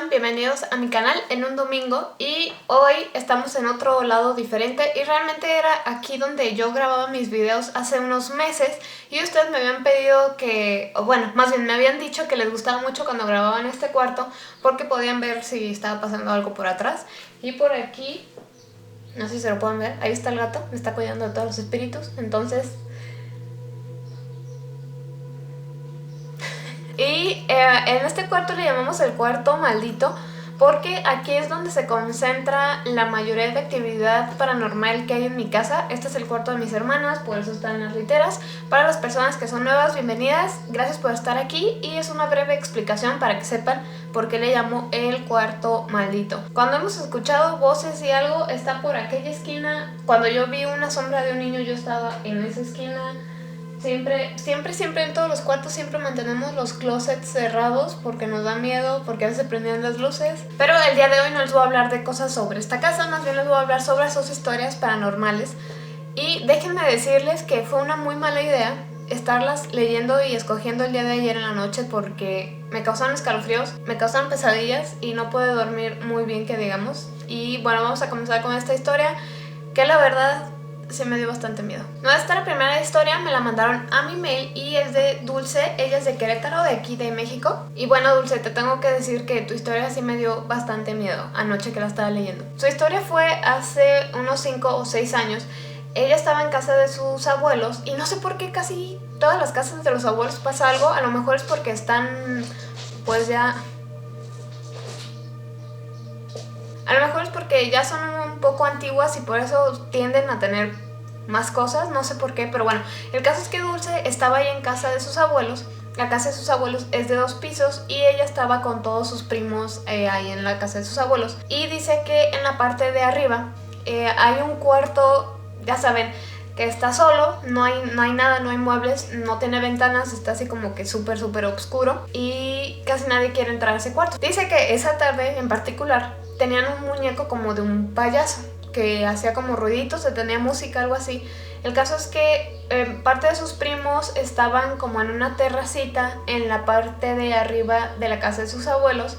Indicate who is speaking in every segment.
Speaker 1: están? Bienvenidos a mi canal en un domingo y hoy estamos en otro lado diferente y realmente era aquí donde yo grababa mis videos hace unos meses y ustedes me habían pedido que, o bueno, más bien me habían dicho que les gustaba mucho cuando grababa en este cuarto porque podían ver si estaba pasando algo por atrás. Y por aquí, no sé si se lo pueden ver, ahí está el gato, me está cuidando de todos los espíritus, entonces... Y en este cuarto le llamamos el cuarto maldito porque aquí es donde se concentra la mayoría de actividad paranormal que hay en mi casa. Este es el cuarto de mis hermanas, por eso están las literas. Para las personas que son nuevas, bienvenidas, gracias por estar aquí y es una breve explicación para que sepan por qué le llamo el cuarto maldito. Cuando hemos escuchado voces y algo, está por aquella esquina. Cuando yo vi una sombra de un niño, yo estaba en esa esquina. Siempre en todos los cuartos siempre mantenemos los closets cerrados porque nos da miedo, porque a veces se prendían las luces. Pero el día de hoy no les voy a hablar de cosas sobre esta casa, más bien les voy a hablar sobre sus historias paranormales. Y déjenme decirles que fue una muy mala idea estarlas leyendo y escogiendo el día de ayer en la noche porque me causaron escalofríos, me causaron pesadillas y no pude dormir muy bien, que digamos. Y bueno, vamos a comenzar con esta historia que la verdad... se me dio bastante miedo. No, esta la primera historia, me la mandaron a mi mail y es de Dulce, ella es de Querétaro, de aquí de México. Y bueno, Dulce, te tengo que decir que tu historia sí me dio bastante miedo anoche que la estaba leyendo. Su historia fue hace unos 5 o 6 años. Ella estaba en casa de sus abuelos y no sé por qué casi todas las casas de los abuelos pasa algo. A lo mejor es porque están pues ya... A lo mejor es porque ya son un poco antiguas y por eso tienden a tener más cosas, no sé por qué, pero bueno, el caso es que Dulce estaba ahí en casa de sus abuelos. La casa de sus abuelos es de 2 pisos y ella estaba con todos sus primos ahí en la casa de sus abuelos. Y dice que en la parte de arriba hay un cuarto, ya saben, que está solo, no hay nada, no hay muebles, no tiene ventanas, está así como que súper oscuro y casi nadie quiere entrar a ese cuarto. Dice que esa tarde en particular tenían un muñeco como de un payaso que hacía como ruiditos, se tenía música, algo así. El caso es que parte de sus primos estaban como en una terracita en la parte de arriba de la casa de sus abuelos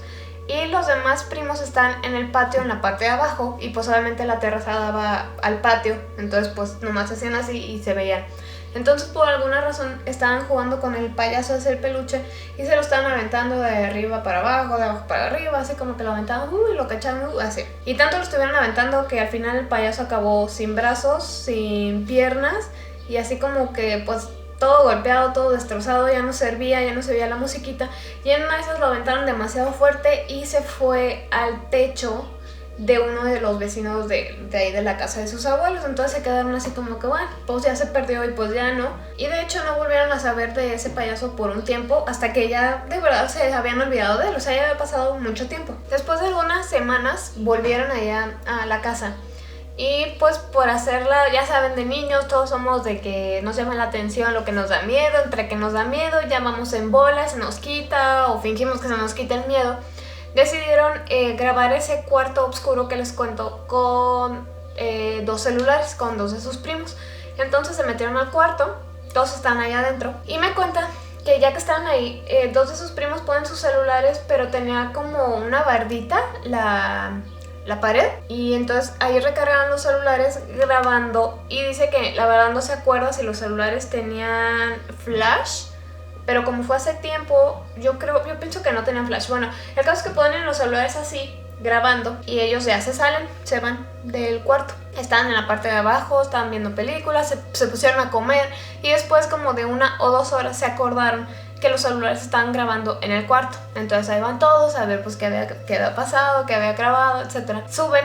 Speaker 1: y los demás primos están en el patio en la parte de abajo y pues obviamente la terraza daba al patio, entonces pues nomás hacían así y se veían. Entonces por alguna razón estaban jugando con el payaso de hacer peluche y se lo estaban aventando de arriba para abajo, de abajo para arriba, así como que lo aventaban, y lo cachaban, así. Y tanto lo estuvieron aventando que al final el payaso acabó sin brazos, sin piernas y así como que pues todo golpeado, todo destrozado, ya no servía, ya no se veía la musiquita. Y en una de esas lo aventaron demasiado fuerte y se fue al techo de uno de los vecinos de ahí de la casa de sus abuelos. Entonces se quedaron así como que bueno, pues ya se perdió y pues ya no. Y de hecho no volvieron a saber de ese payaso por un tiempo hasta que ya de verdad se habían olvidado de él. O sea, ya había pasado mucho tiempo. Después de algunas semanas volvieron allá a la casa. Y pues por hacerla, ya saben, de niños todos somos de que nos llama la atención lo que nos da miedo. Entre que nos da miedo llamamos en bola, se nos quita o fingimos que se nos quita el miedo. Decidieron grabar ese cuarto oscuro que les cuento con 2 celulares, con 2 de sus primos. Entonces se metieron al cuarto, todos están ahí adentro y me cuenta que ya que estaban ahí, 2 de sus primos ponen sus celulares, pero tenía como una bardita la pared y entonces ahí recargaban los celulares grabando y dice que la verdad no se acuerda si los celulares tenían flash. Pero como fue hace tiempo, yo pienso que no tenían flash. Bueno, el caso es que ponen los celulares así, grabando, y ellos ya se salen, se van del cuarto. Estaban en la parte de abajo, estaban viendo películas, se pusieron a comer, y después como de 1 o 2 horas se acordaron que los celulares estaban grabando en el cuarto. Entonces ahí van todos a ver pues qué había pasado, qué había grabado, etc. Suben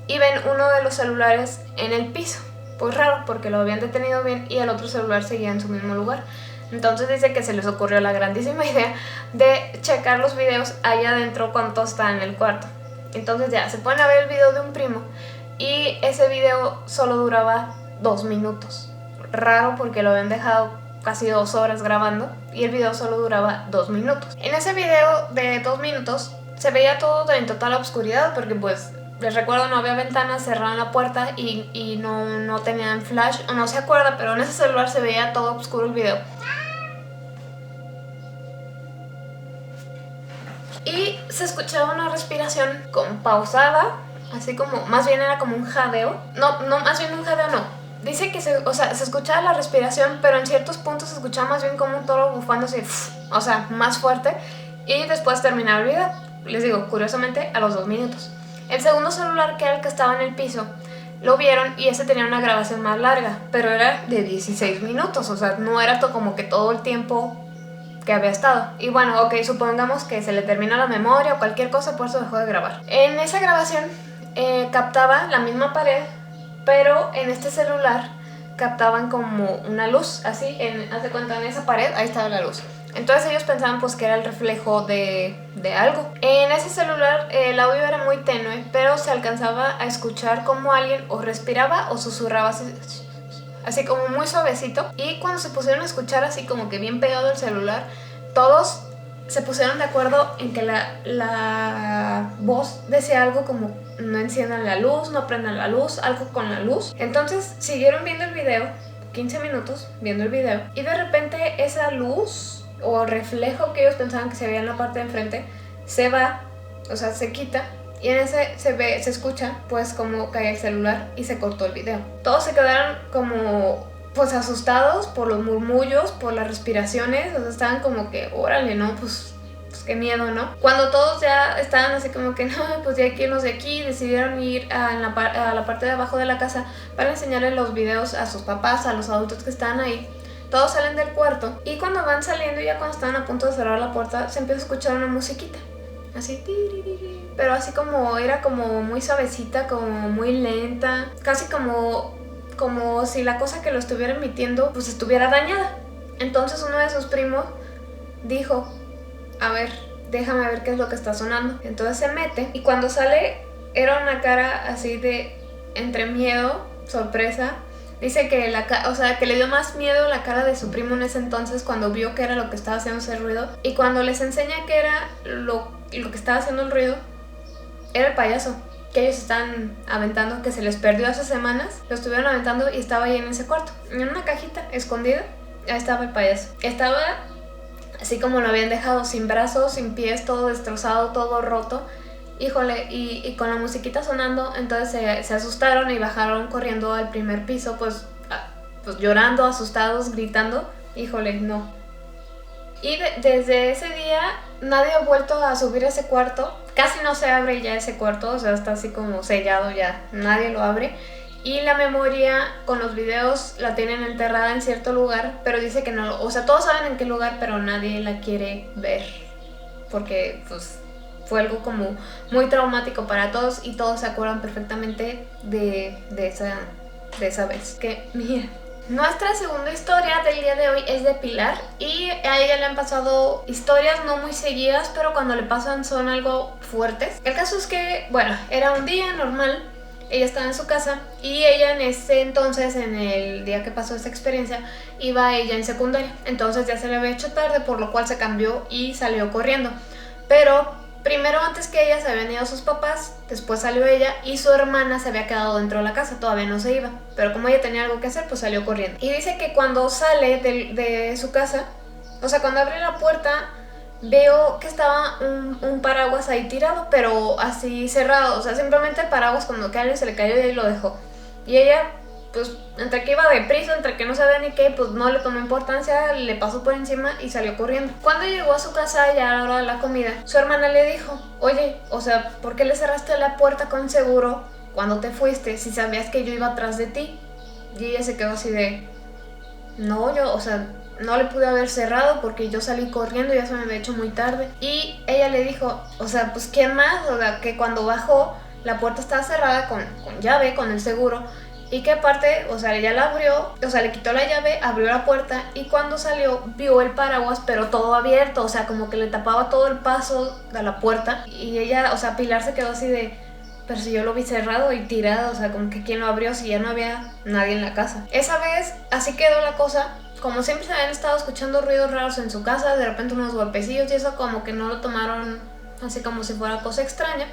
Speaker 1: y ven uno de los celulares en el piso. Pues raro, porque lo habían detenido bien y el otro celular seguía en su mismo lugar. Entonces dice que se les ocurrió la grandísima idea de checar los videos allá adentro cuando todos estaban en el cuarto. Entonces ya se ponen a ver el video de un primo y ese video solo duraba 2 minutos. Raro porque lo habían dejado casi 2 horas grabando y el video solo duraba 2 minutos. En ese video de 2 minutos se veía todo en total oscuridad porque pues... les recuerdo, no había ventanas, cerraron la puerta y no tenían flash, o no se acuerda, pero en ese celular se veía todo oscuro el video. y se escuchaba una respiración con pausada, así como, más bien era como un jadeo. No, más bien un jadeo no. Dice que se escuchaba la respiración, pero en ciertos puntos se escuchaba más bien como un toro bufando así, o sea, más fuerte. Y después terminaba el video. Les digo, curiosamente, a los 2 minutos. El segundo celular, que era el que estaba en el piso, lo vieron y ese tenía una grabación más larga, pero era de 16 minutos, o sea, no era como que todo el tiempo que había estado. Y bueno, ok, supongamos que se le terminó la memoria o cualquier cosa, por eso dejó de grabar. En esa grabación captaba la misma pared, pero en este celular captaban como una luz, así, haz de cuenta, en esa pared, ahí estaba la luz. Entonces ellos pensaban pues que era el reflejo de algo. En ese celular el audio era muy tenue, pero se alcanzaba a escuchar como alguien o respiraba o susurraba así como muy suavecito. Y cuando se pusieron a escuchar así como que bien pegado el celular, todos se pusieron de acuerdo en que la voz decía algo como no enciendan la luz, no prendan la luz, algo con la luz. Entonces siguieron viendo el video, 15 minutos viendo el video, y de repente esa luz o reflejo que ellos pensaban que se veía en la parte de enfrente se va, o sea, se quita, y en ese se escucha pues como cae el celular y se cortó el video. Todos se quedaron como pues asustados por los murmullos, por las respiraciones, o sea, estaban como que órale, no, pues qué miedo, ¿no? Cuando todos ya estaban así como que no, pues ya hay que irnos de aquí, decidieron ir a la parte de abajo de la casa para enseñarle los videos a sus papás, a los adultos que estaban ahí. Todos salen del cuarto y cuando van saliendo, ya cuando están a punto de cerrar la puerta, se empieza a escuchar una musiquita, así, pero así como, era como muy suavecita, como muy lenta, casi como si la cosa que lo estuviera emitiendo pues estuviera dañada. Entonces uno de sus primos dijo, a ver, déjame ver qué es lo que está sonando. Entonces se mete y cuando sale era una cara así de entre miedo, sorpresa. Dice que que le dio más miedo la cara de su primo en ese entonces cuando vio que era lo que estaba haciendo ese ruido. Y cuando les enseña que era lo que estaba haciendo el ruido, era el payaso que ellos están aventando, que se les perdió hace semanas. Lo estuvieron aventando y estaba ahí en ese cuarto, en una cajita escondida. Ahí estaba el payaso. Estaba así como lo habían dejado, sin brazos, sin pies, todo destrozado, todo roto. Híjole, y con la musiquita sonando, entonces se asustaron y bajaron corriendo al primer piso, pues llorando, asustados, gritando. Híjole, no. Y desde ese día nadie ha vuelto a subir a ese cuarto. Casi no se abre ya ese cuarto, o sea, está así como sellado ya, nadie lo abre. Y la memoria con los videos la tienen enterrada en cierto lugar, pero dice que no, o sea, todos saben en qué lugar, pero nadie la quiere ver, porque pues fue algo como muy traumático para todos y todos se acuerdan perfectamente de esa vez. Que mira, nuestra segunda historia del día de hoy es de Pilar y a ella le han pasado historias no muy seguidas, pero cuando le pasan son algo fuertes. El caso es que, bueno, era un día normal. Ella estaba en su casa y ella en ese entonces, en el día que pasó esta experiencia, iba ella en secundaria. Entonces ya se le había hecho tarde, por lo cual se cambió y salió corriendo. Pero primero, antes que ella, se habían ido sus papás, después salió ella y su hermana se había quedado dentro de la casa, todavía no se iba. Pero como ella tenía algo que hacer, pues salió corriendo. Y dice que cuando sale de su casa, o sea, cuando abre la puerta, veo que estaba un paraguas ahí tirado, pero así cerrado. O sea, simplemente el paraguas cuando que a alguien se le cayó y ahí lo dejó. Y ella, pues, entre que iba deprisa, entre que no sabía ni qué, pues no le tomó importancia, le pasó por encima y salió corriendo. Cuando llegó a su casa, ya a la hora de la comida, su hermana le dijo, oye, o sea, ¿por qué le cerraste la puerta con seguro cuando te fuiste si sabías que yo iba atrás de ti? Y ella se quedó así de, no, yo, o sea, no le pude haber cerrado porque yo salí corriendo y ya se me había hecho muy tarde. Y ella le dijo, o sea, pues ¿quién más? O sea, que cuando bajó la puerta estaba cerrada con llave, con el seguro, y que aparte, o sea, ella la abrió, o sea, le quitó la llave, abrió la puerta y cuando salió vio el paraguas pero todo abierto, o sea, como que le tapaba todo el paso de la puerta. Y ella, o sea, Pilar se quedó así de, pero si yo lo vi cerrado y tirado, o sea, como que quién lo abrió si ya no había nadie en la casa. Esa vez así quedó la cosa. Como siempre se habían estado escuchando ruidos raros en su casa, de repente unos golpecillos y eso, como que no lo tomaron así como si fuera cosa extraña.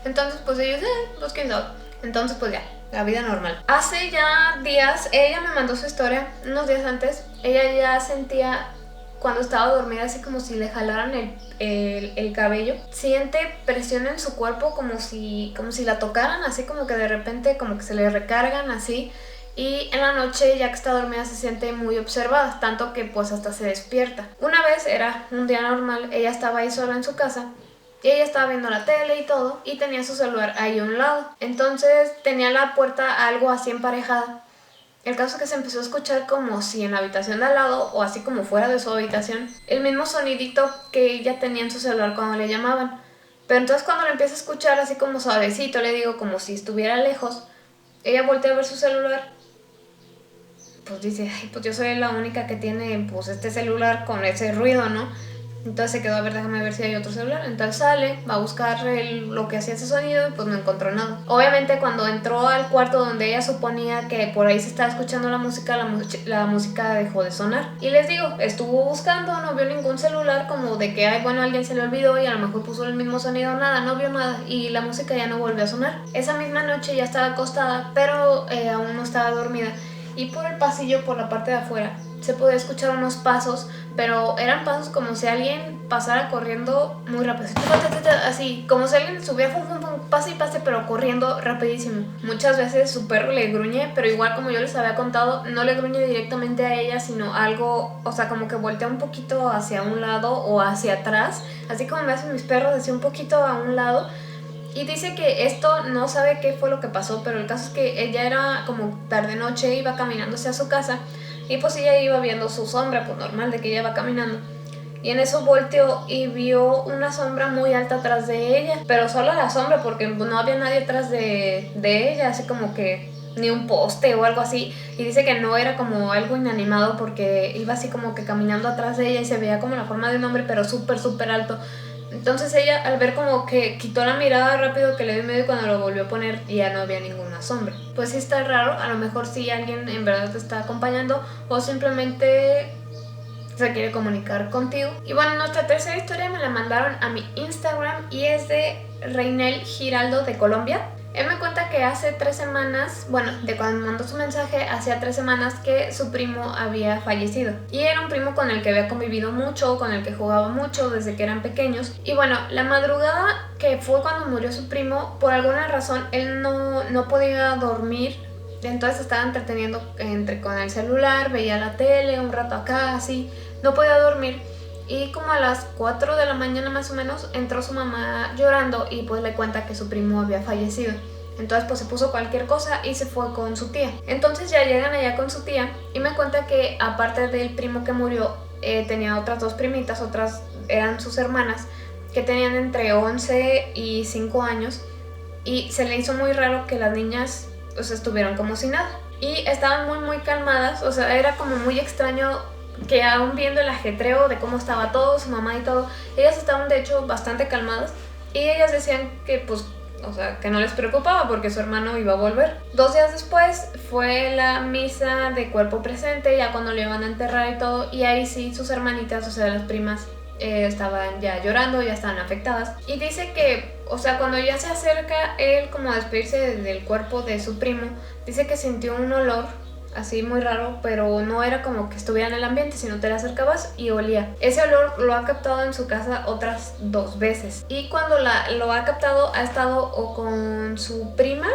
Speaker 1: Entonces pues ellos, pues quién sabe. Entonces pues ya, la vida normal. Hace ya días, ella me mandó su historia, unos días antes, ella ya sentía cuando estaba dormida, así como si le jalaran el cabello. Siente presión en su cuerpo como si la tocaran, así como que de repente como que se le recargan así. Y en la noche, ya que está dormida, se siente muy observada, tanto que pues hasta se despierta. Una vez, era un día normal, ella estaba ahí sola en su casa y ella estaba viendo la tele y todo, y tenía su celular ahí a un lado. Entonces tenía la puerta algo así emparejada. El caso es que se empezó a escuchar como si en la habitación de al lado, o así como fuera de su habitación, el mismo sonidito que ella tenía en su celular cuando le llamaban. Pero entonces cuando le empieza a escuchar así como suavecito, le digo, como si estuviera lejos, ella voltea a ver su celular. Pues dice, ay, pues yo soy la única que tiene pues este celular con ese ruido, ¿no? Entonces se quedó, a ver, déjame ver si hay otro celular. Entonces sale, va a buscar lo que hacía ese sonido y pues no encontró nada. Obviamente cuando entró al cuarto donde ella suponía que por ahí se estaba escuchando la música dejó de sonar. Y les digo, estuvo buscando, no vio ningún celular, como de que, ay, bueno, alguien se le olvidó y a lo mejor puso el mismo sonido, nada, no vio nada. Y la música ya no volvió a sonar. Esa misma noche ya estaba acostada, pero aún no estaba dormida. Y por el pasillo, por la parte de afuera, se podía escuchar unos pasos, pero eran pasos como si alguien pasara corriendo muy rápido, así, como si alguien subiera, pase y pase, pero corriendo rapidísimo. Muchas veces su perro le gruñe, pero igual como yo les había contado, no le gruñe directamente a ella, sino algo, o sea, como que voltea un poquito hacia un lado o hacia atrás, así como me hacen mis perros, así un poquito a un lado. Y dice que esto no sabe qué fue lo que pasó, pero el caso es que ella era como tarde noche, iba caminando hacia su casa y pues ella iba viendo su sombra, pues normal de que ella va caminando. Y en eso volteó y vio una sombra muy alta atrás de ella, pero solo la sombra porque no había nadie atrás de ella, así como que ni un poste o algo así. Y dice que no era como algo inanimado porque iba así como que caminando atrás de ella y se veía como la forma de un hombre, pero súper alto. Entonces ella, al ver como que quitó la mirada rápido que le dio miedo, y cuando lo volvió a poner ya no había ninguna sombra. Pues sí está raro, a lo mejor sí alguien en verdad te está acompañando o simplemente se quiere comunicar contigo. Y bueno, nuestra tercera historia me la mandaron a mi Instagram y es de Reinel Giraldo de Colombia. Él me cuenta que hace 3 semanas, bueno, de cuando me mandó su mensaje, hacía 3 semanas que su primo había fallecido. Y era un primo con el que había convivido mucho, con el que jugaba mucho desde que eran pequeños. Y bueno, la madrugada que fue cuando murió su primo, por alguna razón él no podía dormir. Entonces estaba entreteniendo con el celular, veía la tele, un rato acá, así. No podía dormir. Y como a las 4 de la mañana más o menos entró su mamá llorando y pues le cuenta que su primo había fallecido. Entonces pues se puso cualquier cosa y se fue con su tía. Entonces ya llegan allá con su tía y me cuenta que aparte del primo que murió, tenía otras 2 primitas, otras eran sus hermanas, que tenían entre 11 y 5 años. Y se le hizo muy raro que las niñas, o sea, estuvieran como si nada. Y estaban muy calmadas, o sea, era como muy extraño que aún viendo el ajetreo de cómo estaba todo, su mamá y todo, ellas estaban de hecho bastante calmadas y ellas decían que pues, o sea, que no les preocupaba porque su hermano iba a volver. 2 días después fue la misa de cuerpo presente, ya cuando lo iban a enterrar y todo, y ahí sí sus hermanitas, o sea, las primas, estaban ya llorando, ya estaban afectadas. Y dice que, o sea, cuando ya se acerca él como a despedirse del cuerpo de su primo, dice que sintió un olor así muy raro, pero no era como que estuviera en el ambiente, sino te le acercabas y olía. Ese olor lo ha captado en su casa otras 2 veces. Y cuando lo ha captado, ha estado o con su prima,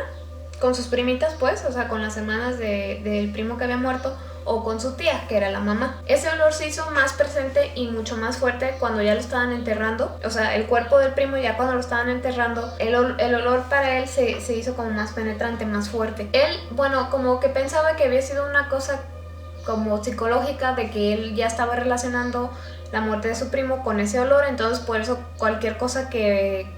Speaker 1: con sus primitas pues, o sea, con las hermanas del primo que había muerto, o con su tía, que era la mamá. Ese olor se hizo más presente y mucho más fuerte cuando ya lo estaban enterrando. O sea, el cuerpo del primo ya cuando lo estaban enterrando, el olor para él se hizo como más penetrante, más fuerte. Él, bueno, como que pensaba que había sido una cosa como psicológica, de que él ya estaba relacionando la muerte de su primo con ese olor, entonces por eso cualquier cosa que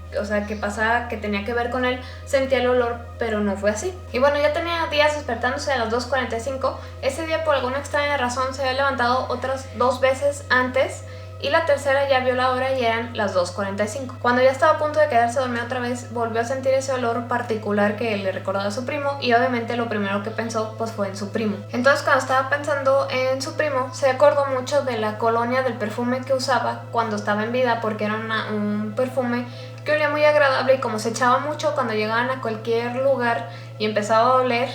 Speaker 1: pasara que tenía que ver con él, sentía el olor, pero no fue así. Y bueno, ya tenía días despertándose a las 2:45. Ese día por alguna extraña razón se había levantado otras 2 veces antes, y la tercera ya vio la hora y eran las 2:45. Cuando ya estaba a punto de quedarse dormida otra vez, volvió a sentir ese olor particular que le recordaba a su primo, y obviamente lo primero que pensó pues fue en su primo. Entonces cuando estaba pensando en su primo, se acordó mucho de la colonia, del perfume que usaba cuando estaba en vida, porque era un perfume que olía veía muy agradable y como se echaba mucho cuando llegaban a cualquier lugar y empezaba a oler,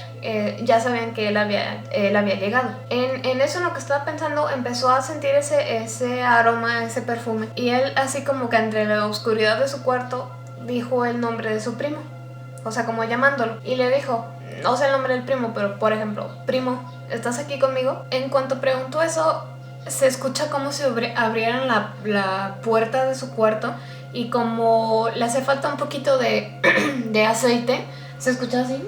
Speaker 1: ya sabían que él había llegado. En eso, en lo que estaba pensando, empezó a sentir ese aroma, ese perfume, y él, así como que entre la oscuridad de su cuarto, dijo el nombre de su primo, o sea, como llamándolo, y le dijo, no sé el nombre del primo, pero por ejemplo, primo, ¿estás aquí conmigo? En cuanto preguntó eso, se escucha como si abrieran la puerta de su cuarto, y como le hace falta un poquito de aceite, se escucha así.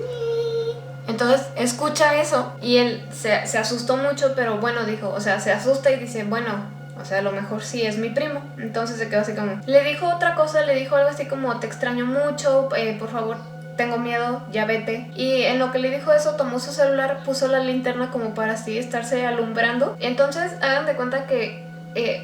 Speaker 1: Entonces escucha eso y él se asustó mucho, pero bueno, dijo, o sea, se asusta y dice, bueno, o sea, a lo mejor sí es mi primo. Entonces se quedó así como... Le dijo otra cosa, le dijo algo así como, te extraño mucho, por favor, tengo miedo, ya vete. Y en lo que le dijo eso, tomó su celular, puso la linterna como para así estarse alumbrando. Entonces hagan de cuenta que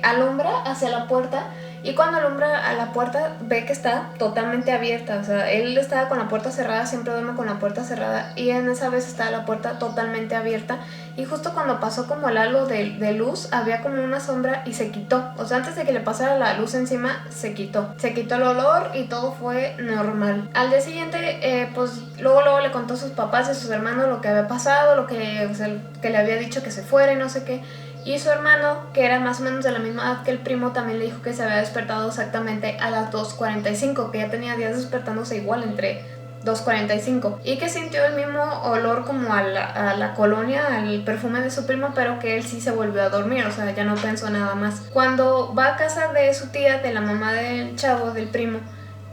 Speaker 1: alumbra hacia la puerta, y cuando alumbra a la puerta ve que está totalmente abierta. O sea, él estaba con la puerta cerrada, siempre duerme con la puerta cerrada, y en esa vez estaba la puerta totalmente abierta, y justo cuando pasó como el halo de luz, había como una sombra y se quitó. O sea, antes de que le pasara la luz encima, se quitó el olor y todo fue normal. Al día siguiente, pues luego le contó a sus papás y a sus hermanos lo que había pasado, lo que, o sea, que le había dicho que se fuera y no sé qué. Y su hermano, que era más o menos de la misma edad que el primo, también le dijo que se había despertado exactamente a las 2:45, que ya tenía días despertándose igual entre 2:45, y que sintió el mismo olor como a la colonia, al perfume de su primo, pero que él sí se volvió a dormir, o sea, ya no pensó nada más. Cuando va a casa de su tía, de la mamá del chavo, del primo,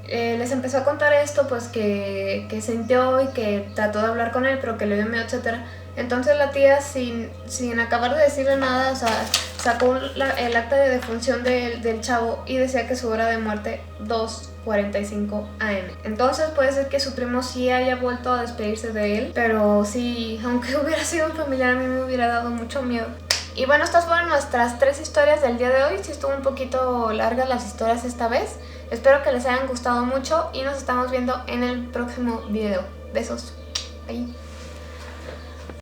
Speaker 1: les empezó a contar esto, pues que sintió y que trató de hablar con él, pero que le dio miedo, etcétera. Entonces la tía, sin acabar de decirle nada, o sea, sacó el acta de defunción del chavo y decía que su hora de muerte 2:45 AM. Entonces puede ser que su primo sí haya vuelto a despedirse de él, pero sí, aunque hubiera sido un familiar, a mí me hubiera dado mucho miedo. Y bueno, estas fueron nuestras 3 historias del día de hoy. Sí estuvo un poquito largas las historias esta vez. Espero que les hayan gustado mucho y nos estamos viendo en el próximo video. Besos. Bye.